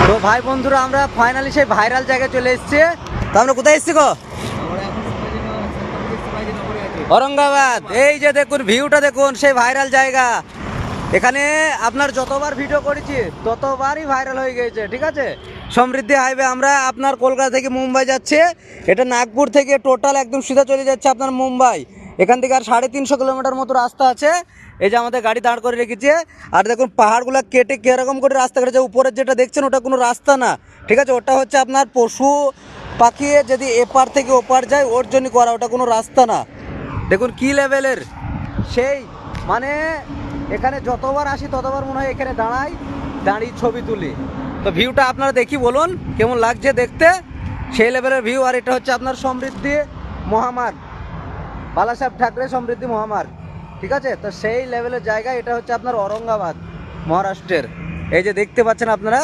তো ভাই বন্ধুরা আমরা ফাইনালি সেই ভাইরাল জায়গায় চলে এসেছি। তো আমরা কোথায় এসেছি গো? ঔরঙ্গাবাদ। এই যে দেখুন ভিউটা দেখুন, সেই ভাইরাল জায়গা। এখানে আপনার যতবার ভিডিও করেছি ততবারই ভাইরাল হয়ে গেছে, ঠিক আছে। সমৃদ্ধি হাইওয়ে, আমরা আপনার কলকাতা থেকে মুম্বাই যাচ্ছে, এটা নাগপুর থেকে টোটাল একদম সিধা চলে যাচ্ছে আপনার মুম্বাই। এখান থেকে আর 350 কিলোমিটার মতো রাস্তা আছে। এই যে আমাদের গাড়ি দাঁড় করে রেখেছে, আর দেখুন পাহাড়গুলো কেটে কিরকম করে রাস্তা কেটেছে। উপরের যেটা দেখছেন ওটা কোনো রাস্তা না, ঠিক আছে, ওটা হচ্ছে আপনার পশু পাখি যদি এপার থেকে ওপার যায় ওর জন্য করা, ওটা কোনো রাস্তা না। দেখুন কি লেভেলের সেই, মানে এখানে যতবার আসি ততবার মনে হয় এখানে দাঁড়িয়ে ছবি তুলি। তো ভিউটা আপনারা দেখি বলুন কেমন লাগছে দেখতে, সেই লেভেলের ভিউ। আর এটা হচ্ছে আপনার সমৃদ্ধি মহামার্গ, বালাসাহেব ঠাকরে সমৃদ্ধি মহামার্গ, ঠিক আছে। তো সেই লেভেলের জায়গা, এটা হচ্ছে আপনার ঔরঙ্গাবাদ মহারাষ্ট্রের। এই যে দেখতে পাচ্ছেন আপনারা।